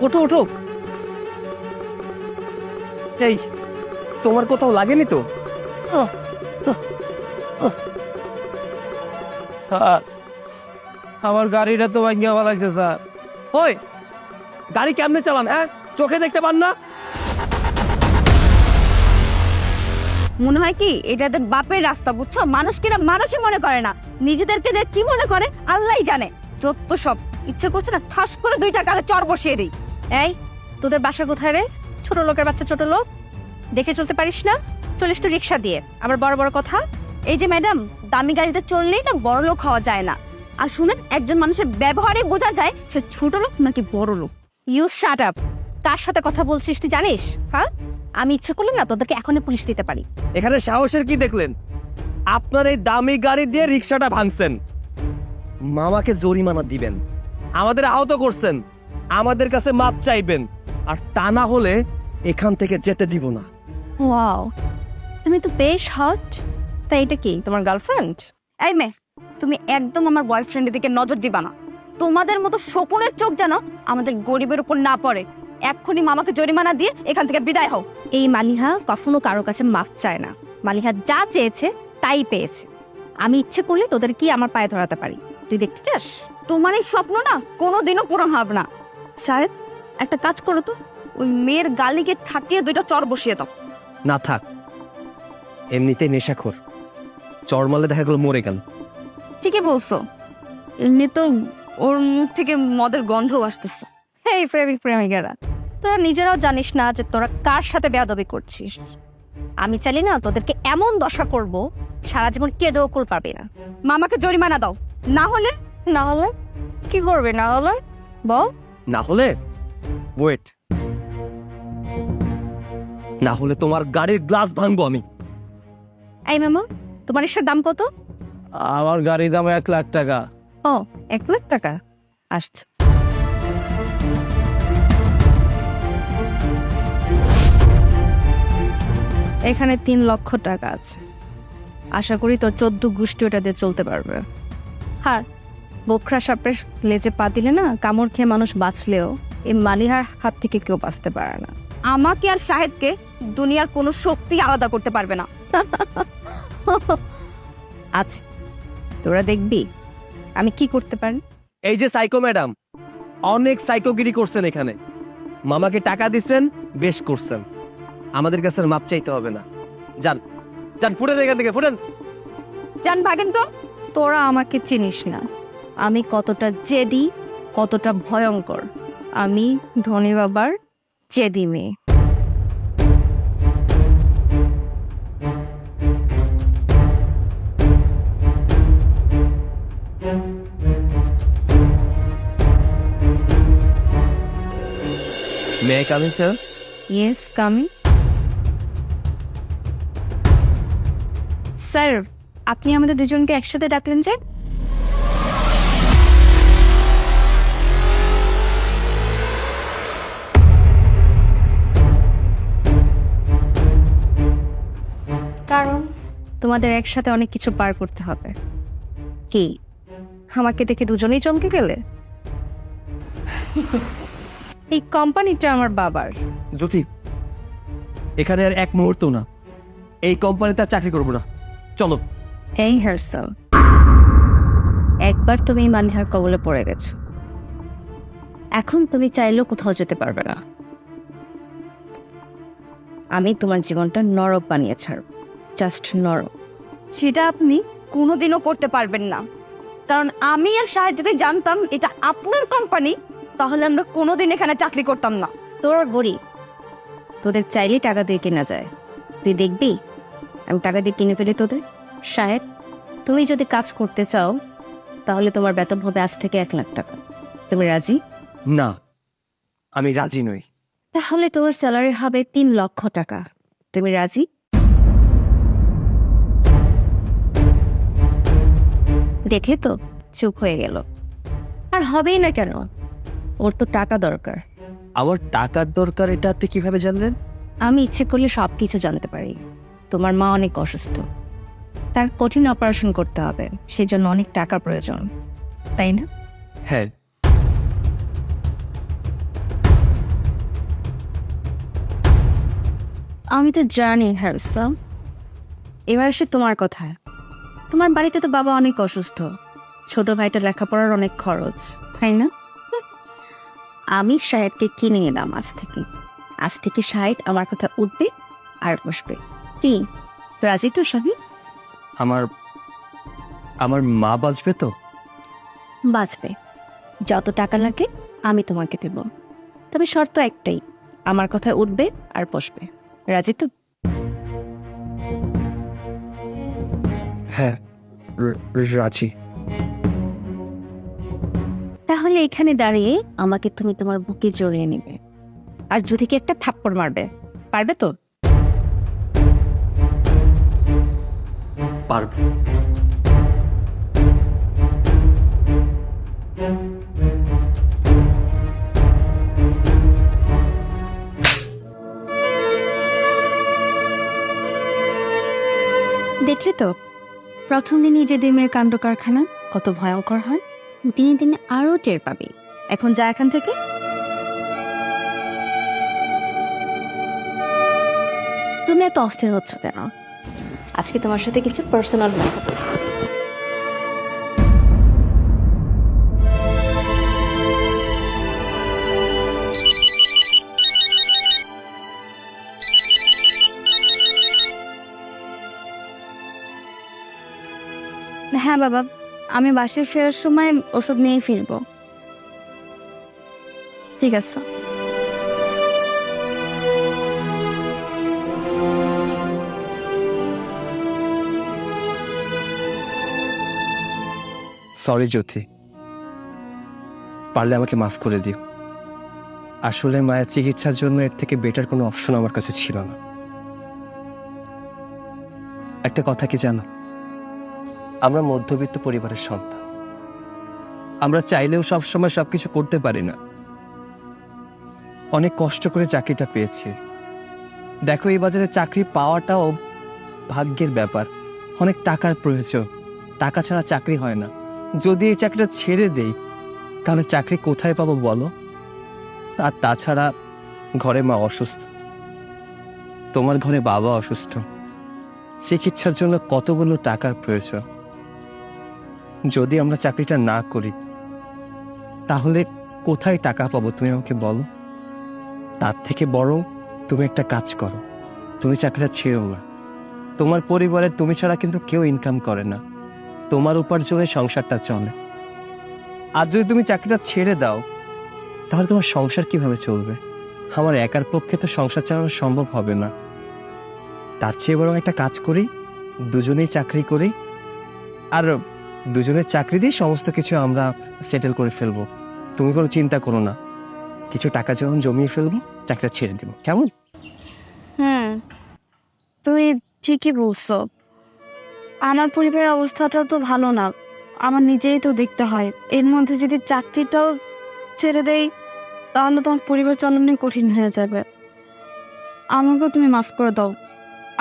ওঠো ওঠো। এই তোমার কোথাও লাগেনি তো? স্যার আমার গাড়িটা তো ভাঙ্গিয়া ফেলাইছে স্যার। ওই গাড়ি কেমনে চালান? হ্যাঁ, চোখে দেখতে পান না? মনে হয় কি এটা এদের বাপের রাস্তা, বুঝছো? মানুষ কিনা মানুষই মনে করে না, নিজেদেরকে যে কি মনে করে আল্লাহই জানে। যত সব ইচ্ছে করছে না ঠাস করে 2 টাকা চর বসিয়ে দিই। এই তোদের বাসা কোথায় রে? ছোট লোকের বাচ্চা, ছোট লোক দেখে চলতে পারিস না? চলিস তো রিক্সা দিয়ে, আবার বড় বড় কথা। এই যে ম্যাডাম, দামি গাড়িতে চললেই না বড় লোক হওয়া যায় না। আর শুনেন, একজন মানুষের ব্যবহারে বোঝা যায় সে ছোট লোক নাকি বড় লোক। You shut up. কার সাথে কথা বলছিস তুই জানিস? হ্যাঁ, আমি ইচ্ছে করলে না তোদেরকে এখনই পুলিশ দিতে পারি। এখানে সাহসের কি দেখলেন? আপনার এই দামি গাড়ি দিয়ে রিক্সাটা ভাঙছেন, মামাকে জরিমানা দিবেন। আমাদের আহত করছেন, আমাদের কাছে মাপ চাইবেন, আর তা না হলে এখান থেকে যেতে দিব না। ওয়াও, তুমি তো বেশ হট। তাই এটা কি তোমার গার্লফ্রেন্ড? এই মেয়ে, তুমি একদম আমার বয়ফ্রেন্ডের দিকে নজর দিবা না। তোমাদের মতো শকুনের চোখ যেন আমাদের গরিবের উপর না পড়ে। এক্ষুনি মামাকে জরিমানা দিয়ে এখান থেকে বিদায় হও। এই মালিহা কখনো কারো কাছে মাফ চায় না। মালিহা যা চেয়েছে তাই পেয়েছে। আমি ইচ্ছে করলে তোদের কি আমার পায়ে ধরাতে পারি। তুই দেখতে চাস? তোমার এই স্বপ্ন না কোনোদিনও পূরণ হবে না। সাহেব, একটা কাজ করো তো, ওই মেয়ের গালিকে ঠাটিয়ে 2টা চর বসিয়ে দাও। না থাক, এমনিতেই নেশাখোর, চরমালে দেখা গেল মরে গেল। ঠিকই বলছো, এমনি তো ওর মুখ থেকে মদের গন্ধ আসতেছে। হেই প্রেমিক প্রেমিকারা, তোরা নিজেরাও জানিস না যে তোরা কার সাথে বেয়াদবি করছিস। আমি চাইলে না তোদেরকে এমন দশা করব সারা জীবন কেঁদেও কুল পাবে না। মামাকে জরিমানা দাও, না হলে কি করবে? না হলে বল। না হলে ওয়েট, না হলে তোমার গাড়ির গ্লাস ভাঙবো আমি। এই মামা, তোমার এসের দাম কত? আমার গাড়ির দাম 1 লাখ টাকা। ও, 1 লাখ টাকা আসছে। এখানে 3 লক্ষ টাকা আছে। আশা করি তোর 14 গোষ্ঠী ওটা দিয়ে চলতে পারবে। হ্যাঁ, বোকরা সাপের লেজে পা দিলে না কামড় খেয়ে মানুষ বাঁচলেও এই মালিহার হাত থেকে কেউ বাঁচতে পারে না। আমাকে আর শাহেদকে দুনিয়ার কোনো শক্তি আলাদা করতে পারবে না। আচ্ছা, তোরা দেখবি আমি কি করতে পারি। এই যে সাইকো ম্যাডাম, অনেক সাইকোগিরি করছেন এখানে। মামাকে টাকা দিচ্ছেন, বেশ করছেন। আমাদের কাছে আর মাপ চাইতে হবে না। যান যান, ফুটেন এখান থেকে, ফুটেন। জান ভাগেন তো। তোরা আমাকে চিনিস না, আমি কতটা জেদি, কতটা ভয়ঙ্কর। আমি ধনী বাবার জেদি মেয়ে। May I come in sir? Yes, coming. Sir, আপনি আমাদের দুজনকে একসাথে ডাকলেন যে? কারণ তোমাদের একসাথে অনেক কিছু পার করতে হবে। কি আমাকে দেখে দুজনেই চমকে গেলে? এই কোম্পানিটা আমার বাবার। জ্যোতি, এখানে আর এক মুহূর্ত না, এই কোম্পানিতে আর চাকরি করবো না, চলো। এই হারসাল, একবার তুমি মালিহার কবলে পড়ে গেছো, এখন তুমি চাইলেও কোথাও যেতে পারবে না। আমি তোমার জীবনটা নরক বানিয়ে ছাড়ব, জাস্ট নরক। সেটা আপনি কোনোদিনও করতে পারবেন না, কারণ আমি আর শাহেদ যদি জানতাম এটা আপনার কোম্পানি, তাহলে আমরা কোনোদিন এখানে চাকরি করতাম না। তোর গরিব, তোদের চাইলেই টাকা দিয়ে কেনা যায়। তুই দেখবি আমি টাকা দিয়ে কিনে ফেলি তোদের। শাহেদ, তুমি যদি কাজ করতে চাও তাহলে তোমার বেতন হবে আজ থেকে 1 লাখ টাকা। তুমি রাজি? না, আমি রাজি নই। তাহলে তোমার স্যালারি হবে 3 লক্ষ টাকা। তুমি রাজি? দেখে তো চুপ হয়ে গেল। আর হবেই না কেন, ওর তো টাকা দরকার। আমার টাকার দরকার, এটা আপনি কিভাবে জানলেন? আমি ইচ্ছে করলে সবকিছু জানতে পারি। তোমার মা অনেক অসুস্থ, তার কঠিন অপারেশন করতে হবে, সেই জন্য অনেক টাকা প্রয়োজন, তাই না? হ্যাঁ। আমি তো জানি হ্যারসা। এবার আসে তোমার কথায়। তোমার বাড়িতে তো বাবা অনেক অসুস্থ, ছোট ভাইটা লেখাপড়ার অনেক খরচ, তাই না? আমি শাহেদকে কিনে এলাম আজ থেকে শাহেদ আমার কথা উঠবে আর বসবে। কি রাজি তো শাহি? আমার আমার মা বাঁচবে তো? বাঁচবে, যত টাকা লাগে আমি তোমাকে দেব, তবে শর্ত একটাই, আমার কথা উঠবে আর বসবে। রাজি তো? হ্যাঁ, রাজি। তাহলে এখানে দাঁড়িয়ে আমাকে তুমি তোমার বুকে জড়িয়ে নেবে, আর যদি কি একটা থাপ্পড় মারবে, পারবে তো? পারবে। দেখলে তো, প্রথম দিনই যে ডিমের কাণ্ড কারখানা কত ভয়ঙ্কর হয়, দিনে দিনে আরো টের পাবে। এখন যা এখান থেকে। তুমি এত অস্থির হচ্ছ কেন? আজকে তোমার সাথে কিছু পার্সোনাল কথা বলবো। হ্যাঁ বাবা, আমি বাসায় ফেরার সময় ওষুধ নিয়েই ফিরবো। ঠিক আছে। সরি জ্যোতি, পারলে আমাকে মাফ করে দিও। আসলে মায়ের চিকিৎসার জন্য এর থেকে বেটার কোনো অপশন আমার কাছে ছিল না। একটা কথা কি জানো, আমরা মধ্যবিত্ত পরিবারের সন্তান। আমরা চাইলেও সবসময় সবকিছু করতে পারি না। অনেক কষ্ট করে চাকরিটা পেয়েছি। দেখো, এই বাজারে চাকরি পাওয়াটাও ভাগ্যের ব্যাপার। অনেক টাকার প্রয়োজন, টাকা ছাড়া চাকরি হয় না। যদি এই চাকরিটা ছেড়ে দেই তাহলে চাকরি কোথায় পাবো বলো? আর তাছাড়া ঘরে মা অসুস্থ, তোমার ঘরে বাবা অসুস্থ, চিকিৎসার জন্য কতগুলো টাকার প্রয়োজন। যদি আমরা চাকরিটা না করি তাহলে কোথায় টাকা পাবো তুমি আমাকে বলো? তার থেকে বরং তুমি একটা কাজ করো, তুমি চাকরিটা ছেড়ো না। তোমার পরিবারে তুমি ছাড়া কিন্তু কেউ ইনকাম করে না, তোমার উপার্জনে সংসারটা চলে। আর যদি তুমি চাকরিটা ছেড়ে দাও তাহলে তোমার সংসার কিভাবে চলবে? আমার একার পক্ষে তো সংসার চালানো সম্ভব হবে না। তার চেয়ে বরং একটা কাজ করি, দুজনেই চাকরি করি, আর দুজনের চাকরি দিয়ে সমস্ত কিছু আমরা সেটেল করে ফেলবো। তুমি কোনো চিন্তা করো না, কিছু টাকা যখন জমিয়ে ফেলবো চাকরিটা ছেড়ে দেবো, কেমন? তুমি ঠিকই বলছো। আমার পরিবারের অবস্থাটা তো ভালো না, আমার নিজেই তো দেখতে হয়। এর মধ্যে যদি চাকরিটাও ছেড়ে দেই তাহলে তোমার পরিবার চালানো কঠিন হয়ে যাবে। আমাকেও তুমি মাফ করে দাও।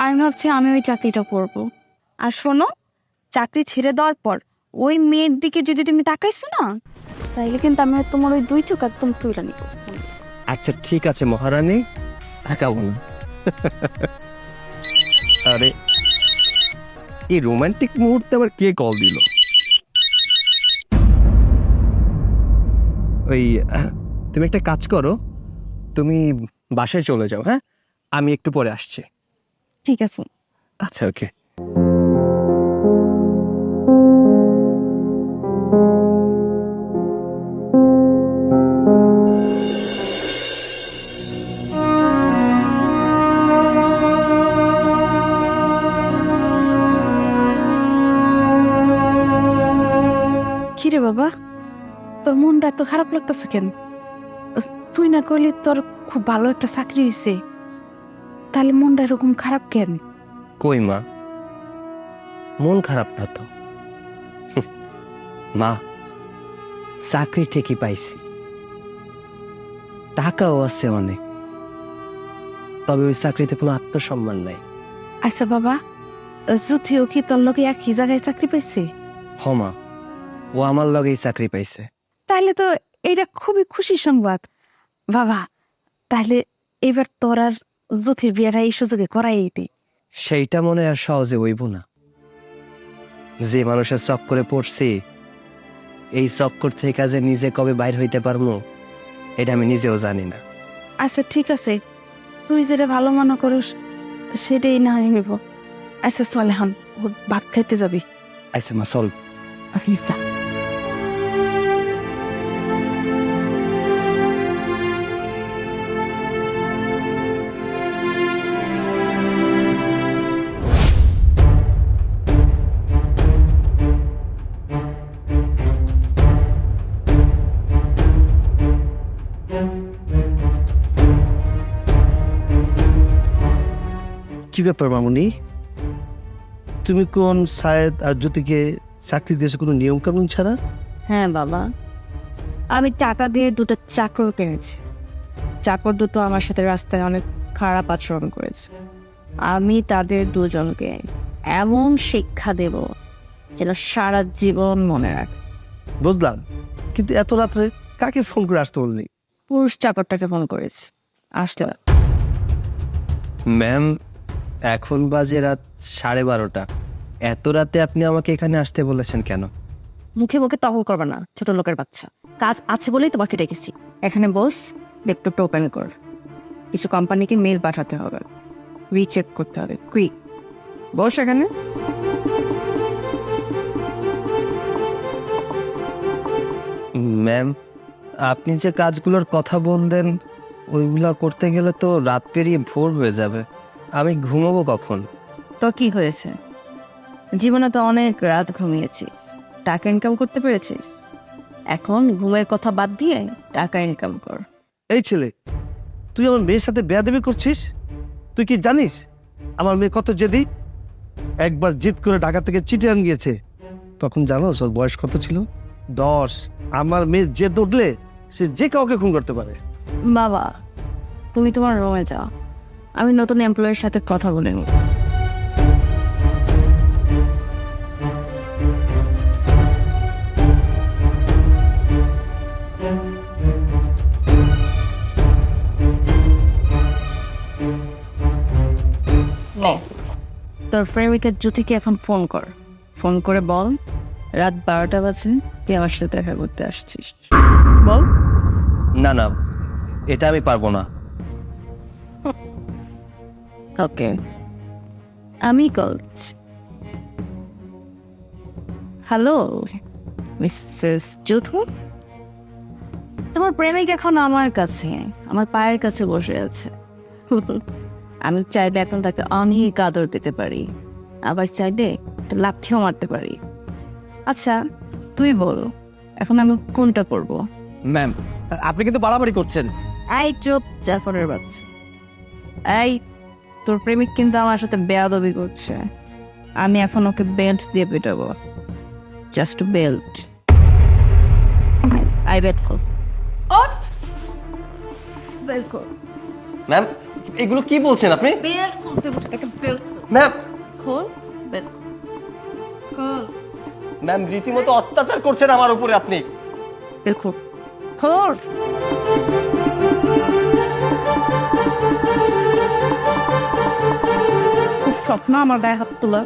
আমি ভাবছি আমি ওই চাকরিটা করব। আর শোনো, চাকরি ছেড়ে দেওয়ার পর ওই মেয়ের দিকে যদি তুমি তাকাইছো না, তাইলে কিন্তু আমি তোমার ওই দুই চোখ একদম তুলে নিব। আচ্ছা ঠিক আছে মহারানী, একাবো না। আরে এই রোমান্টিক মুহূর্তে আবার কে কল দিল? ওই তুমি একটা কাজ করো, তুমি বাসায় চলে যাও, হ্যাঁ? আমি একটু পরে আসছি। ঠিক আছে। আচ্ছা, ওকে। কিরে বাবা, তোর মনটা এত খারাপ লাগতেছে কেন? তুই না করলে তোর খুব ভালো একটা চাকরি হয়েছে, তাহলে মনটা এরকম খারাপ কেন? কই মা, মন খারাপ না তো। মা, চাকরি ঠিকই পাইছি, টাকাও আছে অনেক, তবে ওই চাকরিতে কোনো আত্মসম্মান নাই। আচ্ছা বাবা, যুথিও কি তোর লোকে একই জায়গায় চাকরি পাইছে? হমা, ও আমার লগেই চাকরি পাইছে। তাহলে তো এটা খুবই খুশি সংবাদ বাবা। তাহলে এবার তোর আর জ্যোতির বিয়েটা এই সুযোগে করাই দিই। সেইটা মনে আর সহজে হইব না। যে মানুষের চক্করে পড়ছি, এই চক্কর থেকে যে নিজে কবে বাইর হইতে পারবো এটা আমি নিজেও জানি না। আচ্ছা ঠিক আছে, তুই যেটা ভালো মনে করিস সেটাই না হয় নিব। আচ্ছা চল এখন ভাত খাইতে যাবি। আচ্ছা মা চল। যা। কি ব্যাপার মামুনি, তুমি কোন সায়েদ আর জ্যোতিকে চাকরি দিয়েছো কোনো নিয়ম কানুন ছাড়া? হ্যাঁ বাবা, আমি টাকা দিয়ে দুটো চাকর কিনেছি। চাকর দুটো আমার সাথে রাস্তায় অনেক খারাপ আচরণ করেছে। আমি তাদের দুজনকে এমন শিক্ষা দেব যেন সারা জীবন মনে রাখে। বুঝলাম, কিন্তু এত রাত্রে কাকে ফোন করে আসতে বললি? পুরুষ চাকরটাকে ফোন করেছি, আসতে না। ম্যাম, এখন বাজে রাত 12:30। এত রাতে আপনি আমাকে এখানে আসতে বলেছেন কেন? মুখে মুখে তহল করবে না, ছোট লোকের বাচ্চা। কাজ আছে বলেই তোমাকে ডেকেছি। এখানে বস, ল্যাপটপটা ওপেন কর। কিছু কোম্পানিকে মেল পাঠাতে হবে, রিচেক করতে হবে। কুইক বস এখানে। ম্যাম, আপনি যে কাজগুলোর কথা বললেন ওইগুলা করতে গেলে তো রাত পেরিয়ে ভোর হয়ে যাবে। আমি ঘুমাবো কখন? তো কি হয়েছে? জীবনে তো অনেক রাত ঘুমিয়েছি, টাকা ইনকাম করতে পেরেছি। এখন ঘুমের কথা বাদ দিয়ে টাকা ইনকাম কর। এই ছেলে, তুই আমার মেয়ের সাথে বেয়াদবি করছিস? তুই কি জানিস আমার মেয়ে কত জেদি? একবার জিদ করে ঢাকা থেকে চিটিয়াং গিয়েছে, তখন জানোস ওর বয়স কত ছিল? 10। আমার মেয়ে জেদ উঠলে সে যে কাউকে খুন করতে পারে। বাবা, তুমি তোমার রুমে যাও, আমি নতুন এমপ্লয়ের সাথে কথা বলে নেব। তোর প্রেমিকের জ্যোতিকে এখন ফোন কর। ফোন করে বল রাত 12টা বাজে তুই আমার সাথে দেখা করতে আসছিস। বল। না না, এটা আমি পারবো না। ওকে, আমি করছি। হ্যালো মিসেস জ্যোথু, তোমার প্রেমিক এখন আমার কাছে, আমার পায়ের কাছে বসে আছে। আমি চাইলে এখন তাকে অনেক আদর দিতে পারি, আবার চাইলে একটা লাথিও মারতে পারি। আচ্ছা তুই বল, এখন আমি কোনটা করব? ম্যাম, আপনি কিন্তু বাড়াবাড়ি করছেন। এই চুপ জাফরের বাচ্চা। এই, তোর প্রেমিক কিন্তু আমার সাথে বেয়াদবি করছে। আমি এখন ওকে বেল্ট দিয়ে পেটাবো। Just belt. আই বেট কর। ওঠ, বেল্ট কর। ম্যাম, এগুলো কি বলছেন আপনি? বেল্ট করতে বলছে, একটা বেল্ট ম্যাম, খোল। বেল্ট খোল। ম্যাম রীতিমতো অত্যাচার করছেন আমার উপরে আপনি। বেল্ট খোল। খোল। খুব স্বপ্ন আমার গায়ে হাত তোলা।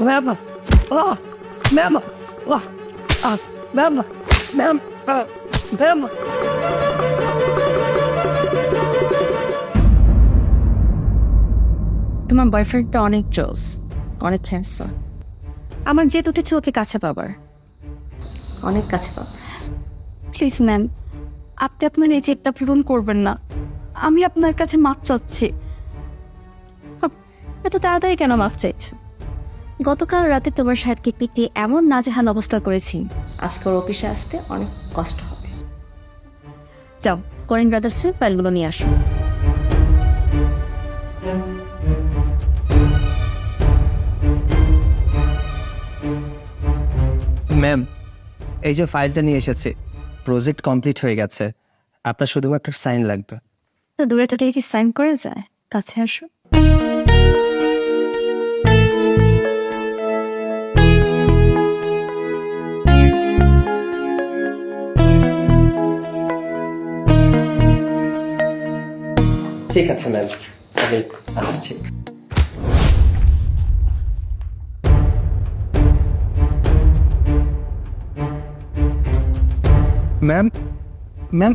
Ma'am, ma'am, ma'am, ma'am, ma'am. তোমার বয়ফ্রেন্ডটা অনেক জোস, অনেক হ্যান্ডসাম। আমার জেদ উঠেছে ওকে কাছে পাবার, অনেক কাছে পাবার। প্লিজ ম্যাম, আপনি আপনার এই জেদটা পূরণ করবেন না। আমি আপনার কাছে মাপ চাচ্ছি। এত তাড়াতাড়ি কেন মাপ চাইছো? গতকাল রাতে তোমার সাথে পিটিয়ে এমন নাজেহাল অবস্থা করেছি, আজকে ওর অফিসে আসতে অনেক কষ্ট হবে। যাও, করিন ব্রাদার্সের ফাইলগুলো নিয়ে আসো। ম্যাম, এই যে ফাইলটা নিয়ে এসেছে, প্রজেক্ট কমপ্লিট হয়ে গেছে। আপনার শুধুমাত্র সাইন লাগবে। তো দূরে থেকে কি সাইন করে যায়? কাছে আসো। ঠিক আছে ম্যাম, আমি আসছি। ম্যাম, ম্যাম,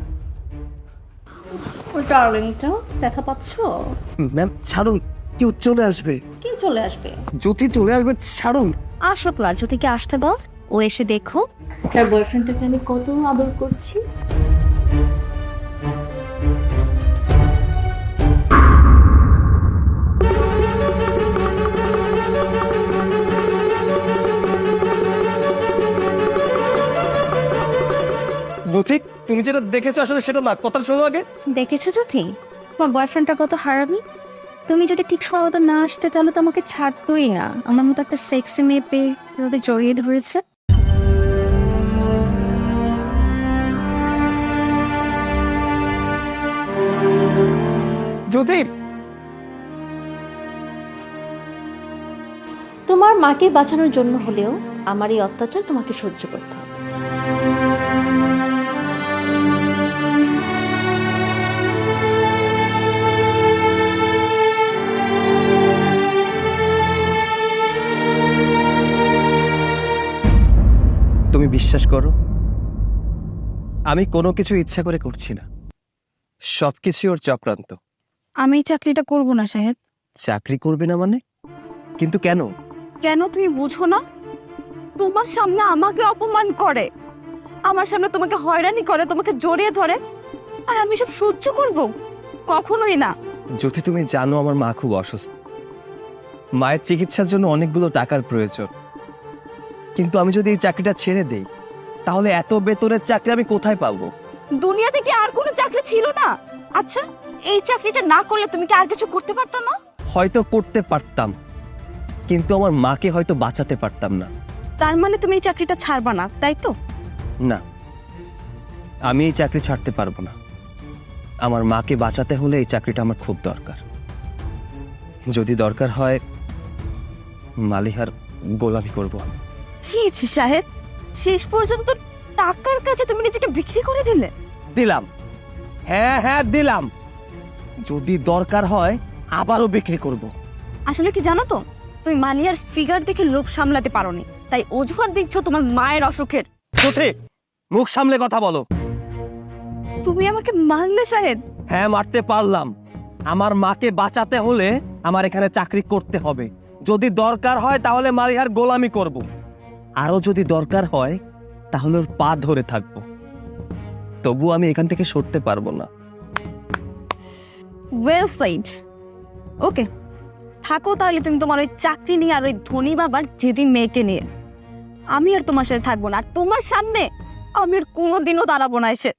ও ডার্লিংটা দেখা পাচ্ছো? ম্যাম ছাড়ুন, কেউ চলে আসবে। কে চলে আসবে? জ্যোতি চলে আসবে, ছাড়ুন। আসুক না, জ্যোতিকে আসতে দাও, ও এসে দেখো তার বয়ফ্রেন্ডটাকে আমি কত আদর করছি। জ্যোতি, তুমি যেটা দেখেছো আসলে সেটা না, কথা শোনো আগে। দেখেছো জ্যোতি, তোমার বয়ফ্রেন্ডটা কত হারামি। তুমি যদি ঠিক সময় মতো না আসতে তাহলে তো আমাকে ছাড়তোই না। আমার মতো একটা সেক্সি মেয়ে পেয়ে এভাবে জড়িয়ে ধরেছে। জ্যোতি, তোমার মাকে বাঁচানোর জন্য হলেও আমার এই অত্যাচার তোমাকে সহ্য করতে হবে। তুমি বিশ্বাস করো, আমি কোনো কিছু ইচ্ছা করে করছি না, সবকিছু ওর চক্রান্ত। আমি এই চাকরিটা করব না সাহেব। চাকরি করবে না মানে? কিন্তু কেন? কেন তুমি বুঝো না? তোমার সামনে আমাকে অপমান করে, আমার সামনে তোমাকে হয়রানি করে, তোমাকে জড়িয়ে ধরে, আর আমি সব সহ্য করব? কখনোই না। যদি তুমি জানো আমার মা খুব অসুস্থ, মায়ের চিকিৎসার জন্য অনেকগুলো টাকার প্রয়োজন, কিন্তু আমি যদি এই চাকরিটা ছেড়ে দেই তাহলে এত বেতনের চাকরি আমি কোথায় পাবো? দুনিয়া থেকে আর কোনো চাকরি ছিল না? আচ্ছা, এই চাকরিটা না করলে তুমি কি আর কিছু করতে পারতো না? হয়তো করতে পারতাম, কিন্তু আমার মাকে হয়তো বাঁচাতে পারতাম না। তার মানে তুমি এই চাকরিটা ছাড়বা না, তাই তো? না, আমি এই চাকরি ছাড়তে পারবো না। আমার মাকে বাঁচাতে হলে এই চাকরিটা আমার খুব দরকার। যদি দরকার হয় মালিহার গোলামি করবো আমি। ছি ছি সাহেব, শেষ পর্যন্ত টাকার কাছে তুমি নিজেকে বিক্রি করে দিলে। দিলাম, হ্যাঁ হ্যাঁ দিলাম। যদি দরকার হয় আবারও বিক্রি করব। আসলে কি জানো তো, তুমি মালিয়ার ফিগার দেখে লোভ সামলাতে পারোনি, তাই অজুহাত দিচ্ছ তোমার মায়ের অসুখের। সঠিক, মুখ সামলে কথা বলো। তুমি আমাকে মারলে সাহেব? হ্যাঁ, মারতে পারলাম। আমার মাকে বাঁচাতে হলে আমার এখানে চাকরি করতে হবে। যদি দরকার হয় তাহলে মালিহার গোলামি করব, আরো যদি দরকার হয় তাহলে ওর পা ধরে থাকবো। তবু আমি এখান থেকে সরতে পারবো না। Well said. ওকে, থাকো তাহলে তুমি তোমার ওই চাকরি নিয়ে আর ওই ধনী বাবার জেদি মেয়েকে নিয়ে। আমি আর তোমার সাথে থাকবো না, আর তোমার সামনে আমি আর কোনোদিনও দাঁড়াবো না এসে।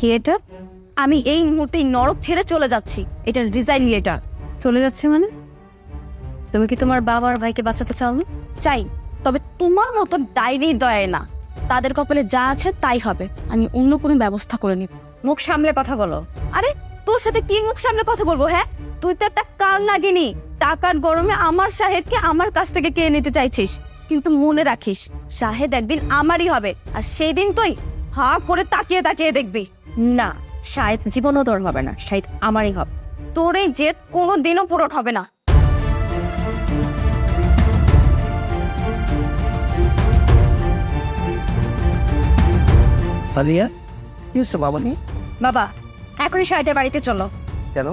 কি এটা? আমি এই মুহূর্তে নরক ছেড়ে চলে যাচ্ছি। এটা রিজাইন লেটার। চলে যাচ্ছে মানে? তুমি কি তোমার বাবা আর ভাইকে বাঁচাতে চাও না? চাই, তবে তোমার মতো ডাইনি দয়ায় না। তাদের কপালে যা আছে তাই হবে, আমি অন্য কোনো ব্যবস্থা করে নিব। মুখ সামলে কথা বলো। আরে তোর সাথে কি মুখ সামলে কথা বলবো? হ্যাঁ, তুই তো একটা কাল নাগিনি। টাকার গরমে আমার শাহেদকে আমার কাছ থেকে কেড়ে নিতে চাইছিস, কিন্তু মনে রাখিস শাহেদ একদিন আমারই হবে, আর সেই দিন তুই হা করে তাকিয়ে তাকিয়ে দেখবি। না, শাহেদ জীবনও তোর হবে না, শাহেদ আমারই হবে। তোর এই জেদ কোনো দিনও পূরণ হবে না। আলিয়া, কি হচ্ছে বাবা নিয়ে? বাবা, এখনই শাহেদের বাড়িতে চলো। কেন?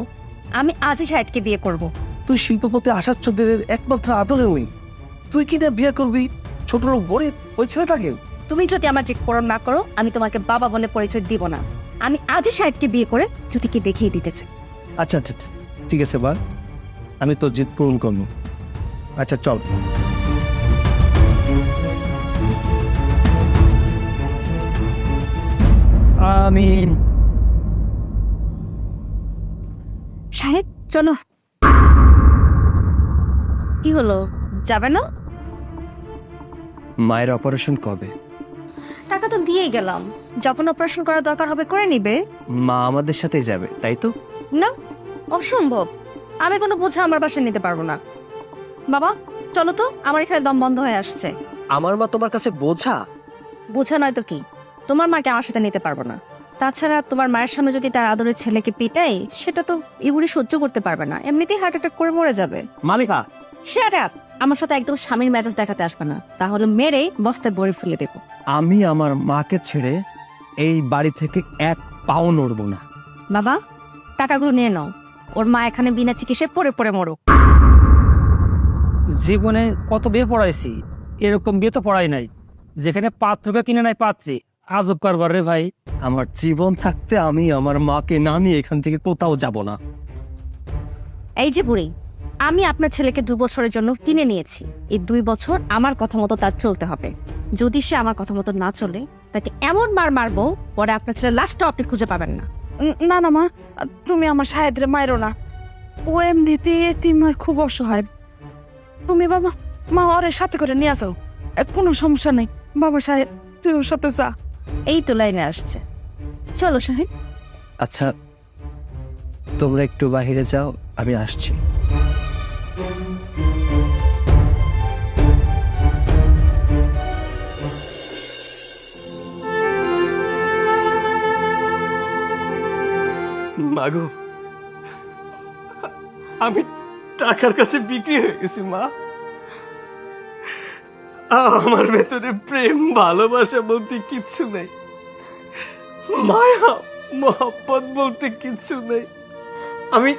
আমি আজই শাহেদকে বিয়ে করব। তুই শিল্পপতি আশার চৌধুরীর একমাত্র আদরের মেয়ে, তুই কি না বিয়ে করবি ছোট লোক গরিব ওই ছেলেটাকে? তুমি যদি আমার জিদ পূরণ না করো, আমি তোমাকে বাবা বলে পরিচয় দিব না। আমি আজই শাহেদকে বিয়ে করে জ্যোতিকে দেখিয়ে দিতে চাই। আচ্ছা আচ্ছা আচ্ছা, ঠিক আছে বা, আমি তোর জিদ পূরণ করবো। আচ্ছা চল। আমিন সাহেব চলো। কি হলো, যাবে না? মায়ের অপারেশন কবে? টাকা তো দিয়েই গেলাম, যখন অপারেশন করার দরকার হবে করে নিবে। মা আমাদের সাথেই যাবে, তাই তো? না, অসম্ভব। আমি কোনো বোঝা আমার বাসায় নিতে পারবো না। বাবা চলো তো, আমার এখানে দম বন্ধ হয়ে আসছে। আমার মা তোমার কাছে বোঝা? বোঝা নয় তো কি, তোমার মাকে আমার সাথে নিতে পারবো না। তাছাড়া তোমার মায়ের সামনে যদি তার আদরের ছেলেকে পিটাই, সেটা তো ইবুড়ি সহ্য করতে পারবে না, এমনিতেই হার্ট অ্যাটাক করে মরে যাবে। মালিকা, শাট আপ! আমার সাথে একদম স্বামীর মেজাজ দেখাতে আসবে না, তাহলে মেরেই বস্তায় ভরে ফেলে দেবো। আমি আমার মাকে ছেড়ে এই বাড়ি থেকে এক পাও নড়বো না। বাবা টাকাগুলো নিয়ে নাও, ওর মা এখানে বিনা চিকিৎসায় পড়ে পড়ে মরুক। জীবনে কত বিয়ে পড়াইছি, এরকম বিয়ে তো পড়াই নাই যেখানে পাত্রকে কিনে নাই পাত্রী। আজব কারবার রে ভাই। আমার জীবন থাকতে আমি আমার মাকে না নিয়ে এখান থেকে কোথাও যাব না। এই যে বুড়ি, আমি আপনার ছেলেকে 2 বছরের জন্য কিনে নিয়েছি। এই 2 বছর আমার কথা মতো তার চলতে হবে। যদি সে আমার কথা মতো না চলে, তাকে এমন মার মারবো পরে আপনার ছেলে লাশটা আপনি খুঁজে পাবেন না। না না মা, তুমি আমার সাহেদরে মাইরো না। ও এমনিতে এতিমার খুব অসহায়। তুমি বাবা মা ওরে সাথে করে নিয়ে আসো, কোনো সমস্যা নেই। বাবা সাহেব তুই ওর সাথে যা। এই তো লাইনে আসছে, চলো সাহেব। আচ্ছা, তোমরা একটু বাইরে যাও, আমি আসছি। মাগো, আমি টাকার কাছে বিক্রি হয়ে গেছি মা। আমার ভেতরে প্রেম ভালোবাসা বলতে কিচ্ছু নেই, মায়া মোহাব্বত বলতে কিচ্ছু নেই। আমি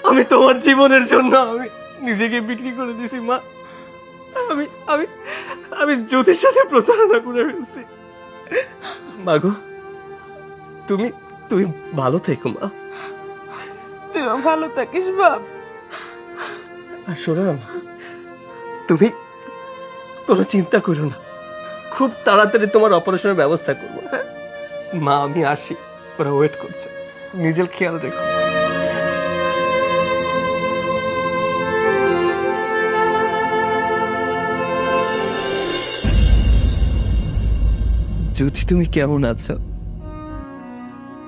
আমি তোমার জীবনের জন্য আমি নিজেকে বিক্রি করে দিছি মা। আমি আমি আমি জ্যোতির সাথে প্রতারণা করে ফেলছি। মাগো, তুমি তুমি ভালো থেকো মা। তুইও ভালো থাকিস বাপ। আর শোনো না মা, তুমি কোনো চিন্তা করো না, খুব তাড়াতাড়ি তোমার অপারেশনের ব্যবস্থা করবো। হ্যাঁ মা, আমি আসি, ওরা ওয়েট করছে। নিজের খেয়াল রেখো। জ্যোতি, তুমি কেমন আছো?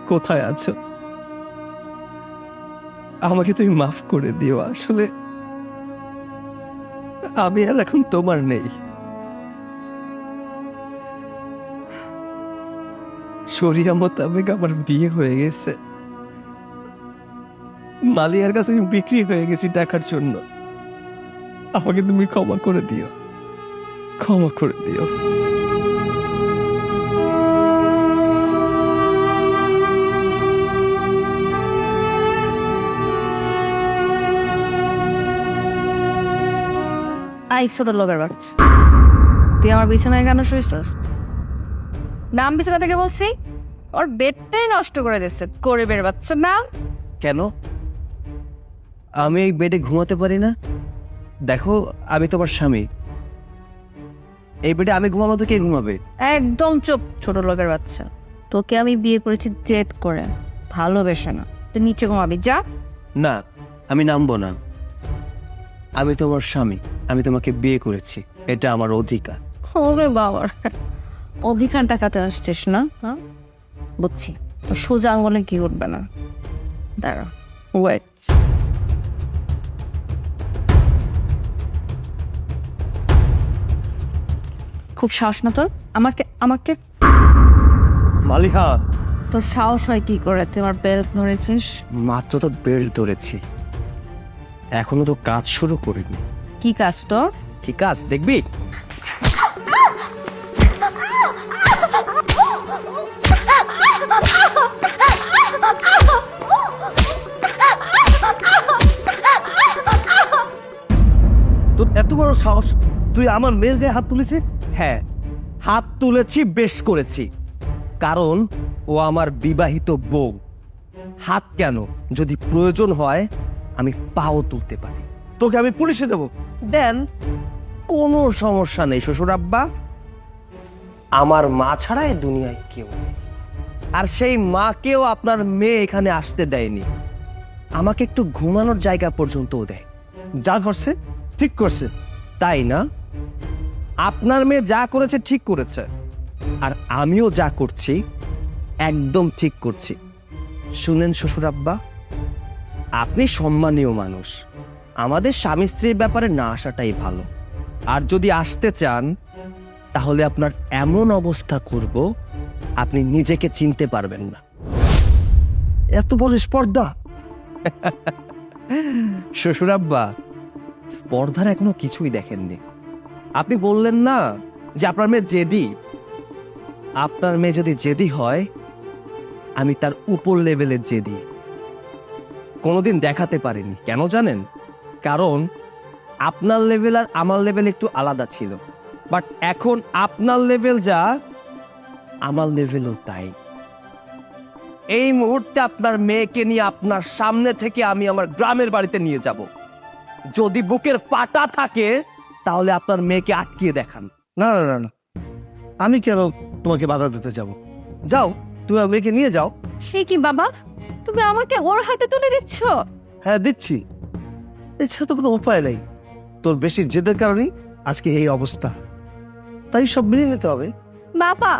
কোথায় আছো? আমাকে তুমি মাফ করে দিও। আসলে আমি আর এখন তোমার নেই। শরিয়া মোতাবেক আমার বিয়ে হয়ে গেছে, মালিয়ার কাছে আমি বিক্রি হয়ে গেছি টাকার জন্য। আমাকে তুমি ক্ষমা করে দিও, ক্ষমা করে দিও। আই ছোট লোকের বাচ্চা, তুই আমার বিছানায় কেন শুয়েছিস? নাম বিছানা থেকে বলছি, ওর বেডটাই নষ্ট করে দিচ্ছে গরিবের বাচ্চা। নাম। কেন আমি এই বেডে ঘুমাতে পারি না? দেখো, আমি তোমার স্বামী, এই বেডে আমি ঘুমাবো তো কে ঘুমাবে? একদম চুপ ছোট লোকের বাচ্চা। তোকে আমি বিয়ে করেছি জেদ করে, ভালোবেসে না। তুই নিচে ঘুমাবি, যা। না, আমি নামবো না। আমি তোমার স্বামী, আমি তোমাকে বিয়ে করেছি, এটা আমার অধিকার। ওরে বাবার অধিকার দেখাতে আসছিস না? হ্যাঁ বুঝছি, তো সোজা আঙ্গলে কি উঠবে না। দাঁড়া, ওয়েট। খুব সাহস না তোর? আমাকে আমাকে মালিহা, তোর সাহস হয় কি করে? তুই আমার বেল্ট ধরেছিস। মাত্র তো বেল্ট ধরেছি, এখনো তো কাজ শুরু করিনি। কি কাজ তোর? কি কাজ দেখবি? তোর এত বড় সাহস, তুই আমার মেয়ের গায়ে হাত তুলেছিস? হ্যাঁ, হাত তুলেছি, বেশ করেছি, কারণ ও আমার বিবাহিত বউ। হাত কেন, যদি প্রয়োজন হয় আমি পাও তুলতে পারি। তোকে আমি পুলিশে দেবো। দেন, কোনো সমস্যা নেই শ্বশুর আব্বা। আমার মা ছাড়া এই দুনিয়ায় কেউ নেই, আর সেই মাকেও আপনার মেয়ে এখানে আসতে দেয়নি। আমাকে একটু ঘুমানোর জায়গা পর্যন্তও দেয়। যা করছে ঠিক করছে। তাই না? আপনার মেয়ে যা করেছে ঠিক করেছে, আর আমিও যা করছি একদম ঠিক করছি। শুনেন শ্বশুর আব্বা, আপনি সম্মানীয় মানুষ, আমাদের স্বামী স্ত্রীর ব্যাপারে না আসাটাই ভালো। আর যদি আসতে চান তাহলে আপনার এমন অবস্থা করব আপনি নিজেকে চিনতে পারবেন না। এত বড় স্পর্ধা! শ্বশুর আব্বা, স্পর্ধার এখনো কিছুই দেখেননি। আপনি বললেন না যে আপনার মেয়ে জেদি। আপনার মেয়ে যদি জেদি হয়, আমি তার উপর লেভেলের জেদি। কোনোদিন দেখাতে পারিনি, কেন জানেন? কারণ আপনার লেভেল আর আমার লেভেল একটু আলাদা ছিল, বাট এখন আপনার লেভেল যা আমার লেভেলও তাই। এই মুহূর্তে আপনার মেয়েকে নিয়ে আপনার সামনে থেকে আমি আমার গ্রামের বাড়িতে নিয়ে যাব। যদি বুকের পাটা থাকে তাহলে আপনার মেয়েকে আটকিয়ে দেখান। না না না না, আমি কেন তোমাকে বাধা দিতে যাব? যাও, তুমি আমার মেয়েকে নিয়ে যাও। সে কি বাবা, তুমি আমাকে ওর হাতে তুলে দিচ্ছ? হ্যাঁ দিচ্ছি, এছাড়া তো কোনো উপায় নেই। তোর বেশি জেদের কারণেই আজকে এই অবস্থা, তাই সব মেনে নিতে হবে। বাবা,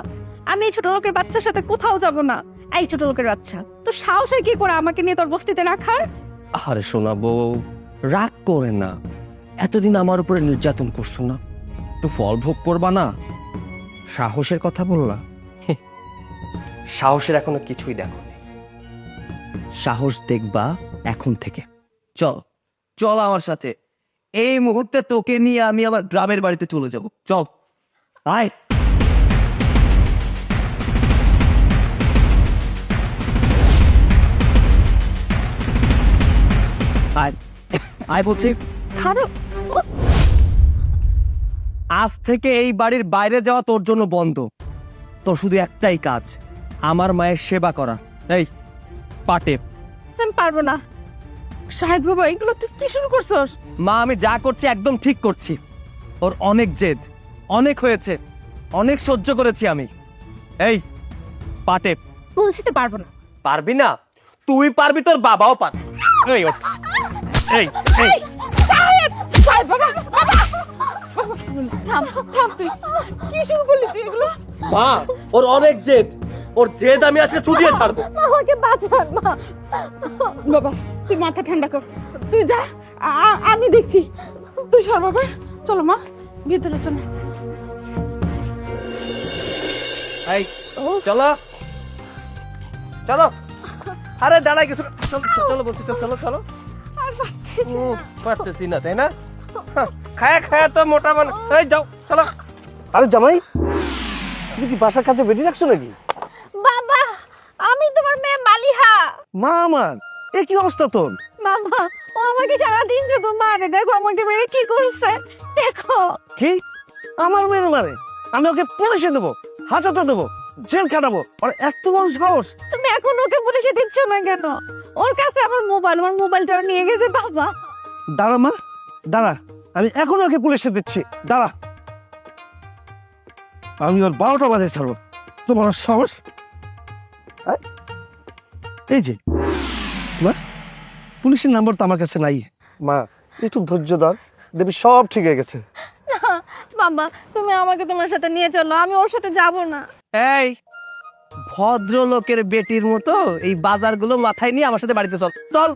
আমি এই ছোট লোকের বাচ্চার সাথে কোথাও যাব না। এই ছোট লোকের বাচ্চা তো সাহস হয় কি করে আমাকে নিয়ে তোর বস্তিতে রাখার? আরে শোনা বউ, রাগ করে না। এতদিন আমার উপরে নির্যাতন করছো না, একটু ফল ভোগ করবা না? সাহসের কথা বললা? সাহসের এখনো কিছুই দেখো। সাহস দেখবা এখন থেকে। চল চল আমার সাথে, এই মুহূর্তে তোকে নিয়ে আমি আমার গ্রামের বাড়িতে চলে যাব। চল আয়। আয় আয় বলছি। ছাড়ো। আজ থেকে এই বাড়ির বাইরে যাওয়া তোর জন্য বন্ধ। তোর শুধু একটাই কাজ, আমার মায়ের সেবা করা। এই পাটে। আমি পারবো না। শাহেদ বাবা, এগুলো তুই কি শুরু করছস? মা, আমি যা করছি একদম ঠিক করছি। ওর অনেক জেদ, অনেক হয়েছে, অনেক সহ্য করেছি আমি। এই পাটে। তুলসিতে পারবো না। পারবি না? তুই পারবি, তোর বাবাও পারবে। এই ওঠ। এই এই শাহেদ, শাহেদ বাবা, বাবা! থাম থাম, তুই কি শুরু করলি তুই এগুলো? মা, ওর অনেক জেদ, ওর জেদ আমি আজকে চুদিয়ে ছাড়বো। আমাকে বাঁচান মা। বাবা, তুই মাথা ঠান্ডা কর, তুই যা, আমি দেখছি। তুই সর বাবা, চলো মা, ভিতরে চলো। এই চলো চলো। আরে দাঁড়াই গেছো, চলো বলছি তো, চলো চলো। পারতেছি না, তাই না? খায়া খায়া তো মোটা মানে। এই যাও, চলো। আরে জামাই, তুমি কি বাসার কাছে বেটি রাখছো নাকি? বাবা, আমি তোমার মেয়ে মালিহা। মা আমার, এ কি অবস্থা তোর? বাবা, ও আমাকে সারাদিন শুধু মারে। দেখো আমাকে মেরে কি করছে, দেখো। কি আমার মেয়ের মারে? আমি ওকে পুলিশে দেবো, হাজাতে দেবো, জেল খাটাবো। আর এত বড় সাহস! তুমি এখন ওকে পুলিশে দিচ্ছ না কেন? ওর কাছে আমার মোবাইলটাও নিয়ে গেছে বাবা। দাঁড়া মা, দাঁড়া, আমি এখন ওকে পুলিশে দিচ্ছি, দাঁড়া। আমি ওর 12টা বাজে ছাড়বো। তোমার সাহস! এই যে মা, পুলিশের নাম্বার তো আমার কাছে নাই। মা, একটু ধৈর্য ধর, দেখবি সব ঠিক হয়ে গেছে। বাবা, তুমি আমাকে তোমার সাথে নিয়ে চলো, আমি ওর সাথে যাব না। এই ভদ্রলোকের বেটির মতো এই বাজারগুলো মাথায় নিয়ে আমার সাথে বাড়িতে চল। চল।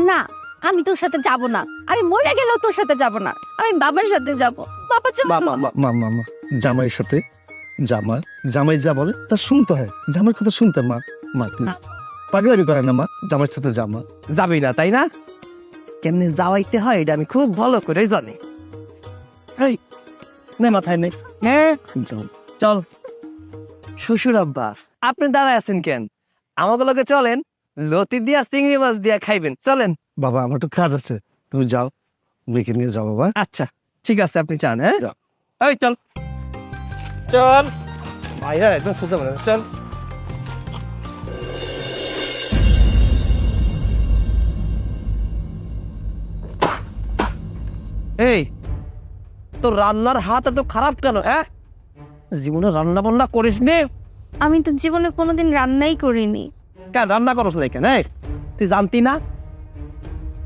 না, আমি তোর সাথে যাব না। আমি মরে গেলেও তোর সাথে যাব না, আমি বাবার সাথে যাব। বাবা চলো। মা, জামাইয়ের সাথে জামাই যা বলে তা শুনতে হয়, জামাইয়ের কথা শুনতে। মা পাগলামি করে না মা, জামাইয়ের সাথে যা। মা যাবি না তাই না? কেমনে যাওয়াইতে হয় এটা আমি খুব ভালো করে জানি। এই নে, মাথায় নেই। হ্যাঁ চল। শ্বশুর আব্বা, আপনি দাঁড়ায় আছেন কেন? আমাকে লগে চলেন, লতি দিয়া চিংড়ি মাছ দিয়া খাইবেন। চলেন। বাবা, আমার তো কাজ আছে, তুমি যাও, মেয়েকে নিয়ে যাও বাবা। আচ্ছা ঠিক আছে, আপনি চান? হ্যাঁ যাও। এই চল চল ভাইয়া, একদম সোজা মানে। চল। এই তোর রান্নার হাত এত খারাপ কেন? হ্যাঁ, জীবনে রান্না বান্না করিস নি? আমি তো জীবনে কোনোদিন রান্নাই করিনি। কেন রান্না করছ না কেন? তুই জানতি না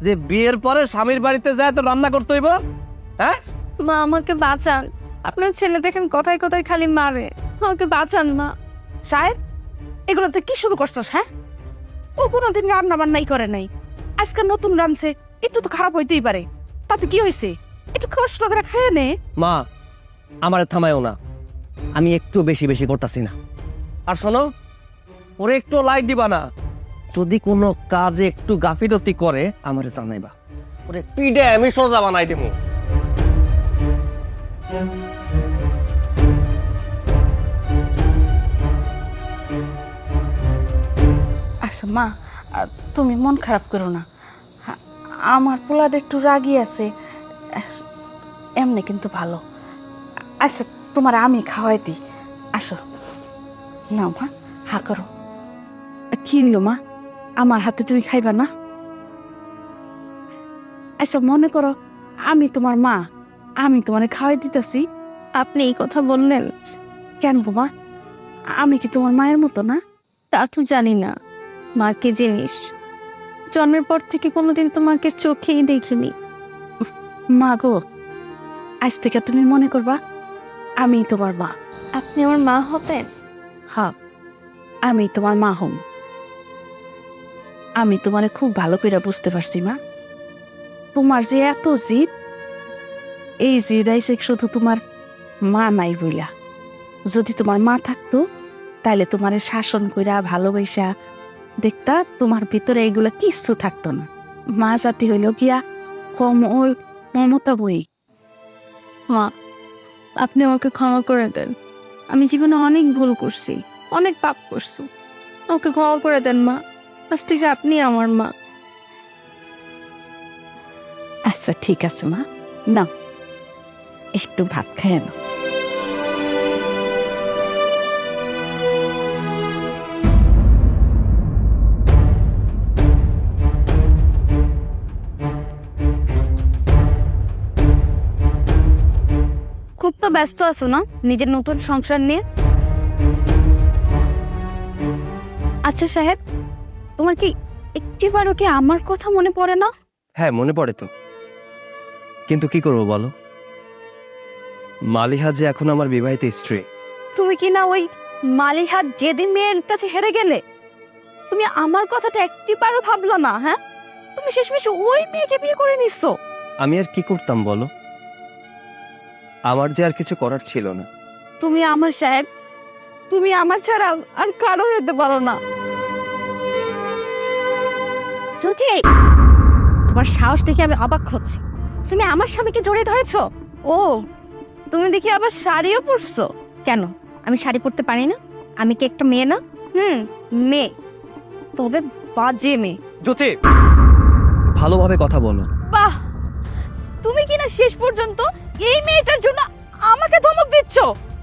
যে বিয়ের পরে স্বামীর বাড়িতে যায় তো রান্না করতে হইব? হ্যাঁ, মা আমাকে বাঁচান, আপনার ছেলে দেখেন কথায় কথায় খালি মারে, আমাকে বাঁচান মা। সাহেব, এগুলো তুই কি শুরু করছস? হ্যাঁ, ও কোনোদিন রান্না বান্নাই করে নাই, আজকে নতুন রাঁধছে, একটু তো খারাপ হইতেই পারে, তাতে কি হয়েছে? একটু কষ্ট করে খেয়ে নে। মা আমারে থামায়ও না, আমি একটু বেশি বেশি করতেছি না। আর শোনো, ওরে একটু লাইট দিবা না, যদি কোনো কাজে একটু গাফিলতি করে আমারে জানাইবা, ওরে পিডে আমি সোজা বানাই দেবো। আচ্ছা মা, তুমি মন খারাপ করো না, আমার পোলার একটু রাগি আছে, এমনি কিন্তু ভালো। আচ্ছা তোমার আমি খাওয়াই দিই, আসো নাও মা, হা করো। কিনলো মা, আমার হাতে তুমি খাইবা না? আচ্ছা মনে করো আমি তোমার মা, আমি তোমার খাওয়াই দিতেছি। আপনি এই কথা বললেন? কেন গো মা, আমি কি তোমার মায়ের মতো না? তা তো জানি না, মা কি জিনিস, জন্মের পর থেকে কোনোদিন তোমাকে চোখেই দেখিনি। মা গো, আজ থেকে তুমি মনে করবা আমি তোমার মা। আপনি আমার মা হবেন? হ্যাঁ, আমি তোমার মা হম। আমি তোমারে খুব ভালো করে বুঝতে পারছি মা, তোমার যে এত জিদ, এই জিদ আইসে শুধু তোমার মা নাই বইলা। যদি তোমার মা থাকতো তাইলে তোমারে শাসন কইরা ভালোবাসা দেখতা, তোমার ভিতরে এইগুলা কিছু থাকতো না। মা জাতি হইল গিয়া কম ওই মমতা বই। মা আপনি আমাকে ক্ষমা করে দেন, আমি জীবনে অনেক ভুল করছি, অনেক পাপ করছি, আমাকে ক্ষমা করে দেন মা, আজ থেকে আপনি আমার মা। আচ্ছা ঠিক আছে মা, নাও একটু ভাত খায় নাও। খুব তো ব্যস্ত আছো না নিজের নতুন সংসার নিয়ে? আচ্ছা সাহেব, তোমার কি একটিবারও কি আমার কথা মনে পড়ে না? হ্যাঁ মনে পড়ে তো, কিন্তু কি করবো বলো, মালিহা যে এখন আমার বিবাহিত স্ত্রী। তুমি কি না ওই মালিহা যেদিন মেয়ের কাছে হেরে গেলে, তুমি আমার কথাটা একটিবারও ভাবলো না? হ্যাঁ, তুমি শেষমেশ ওই মেয়েকে বিয়ে করে নিচ্ছো। আমি আর কি করতাম বলো, আমার যে আর কিছু করার ছিল না। তুমি আমার সাহেব, তুমি আমার ছাড়া আর কারো হতে পারো না। যদি তোমার সাহস দেখে আমি অবাক হচ্ছি, তুমি আমার স্বামীকে জড়িয়ে ধরেছো। ও, তুমি দেখি আবার শাড়িও পরছো। কেন, আমি শাড়ি পরতে পারি না? আমি কি একটা মেয়ে না? মেয়ে, তবে বাজে মেয়ে। জ্যোতি, ভালোভাবে কথা বলো। বাহ, তুমি কি না শেষ পর্যন্ত এই মেয়েটার জন্য আমাকে ধমক দিচ্ছ?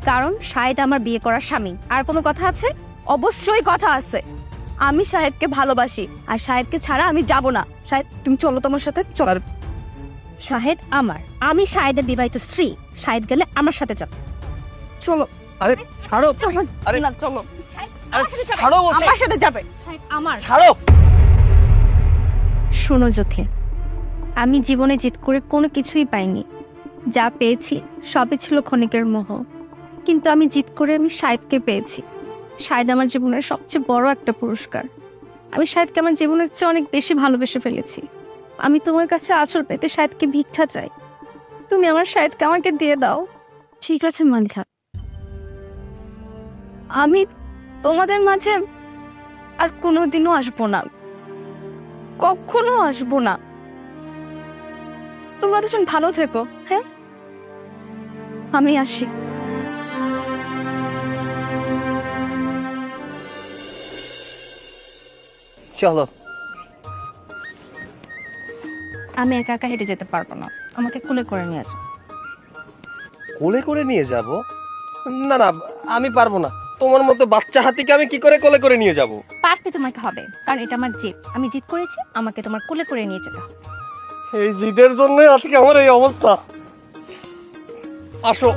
কারণ শাহেদ আমার বিয়ে করার স্বামী। আর কোনো কথা আছে? অবশ্যই কথা আছে। আমি শাহেদকে ভালোবাসি, আর শাহেদকে ছাড়া আমি যাব না। শাহেদ, তুমি চলো তোমার সাথে। চল। শাহেদ আমার, আমি শাহেদের বিবাহিত স্ত্রী। শাহেদ গেলে আমার সাথে যাবে। চলো। আরে ছাড়ো, চলো। আরে না, চলো। আরে ছাড়ো বলছি। আমার সাথে যাবে। শাহেদ আমার। ছাড়ো। শোনো জ্যোতি, আমি জীবনে জিত করে কোনো কিছুই পাইনি। যা পেয়েছি সবই ছিল ক্ষণিকের মোহ, কিন্তু আমি জিত করে আমি শাহেদকে পেয়েছি। শাহেদ আমার জীবনের সবচেয়ে বড় একটা পুরস্কার। আমি শাহেদকে আমার জীবনের চেয়ে অনেক বেশি ভালোবেসে ফেলেছি। আমি তোমার কাছে আঁচল পেতে শাহেদকে ভিক্ষা চাই, তুমি আমার শাহেদকে আমাকে দিয়ে দাও। ঠিক আছে মালিহা, আমি তোমাদের মাঝে আর কোনোদিনও আসবো না, কখনো আসবো না। তোমরা দুজন ভালো থেকো। হ্যাঁ, আমি আসি। চলো। আমি একা একা হেঁটে যেতে পারবো না, আমাকে কোলে করে নিয়ে যাও। কোলে করে নিয়ে যাব? না না, আমি পারবো না। তোমার মতো বাচ্চা হাতিকে আমি কি করে কোলে করে নিয়ে যাব? পারতে তোমাকে হবে, কারণ এটা আমার জিত। আমি জিত করেছি, আমাকে তোমার কোলে করে নিয়ে যেতে হবে। এই জিদের জন্য আজকে আমার এই অবস্থা। আসো।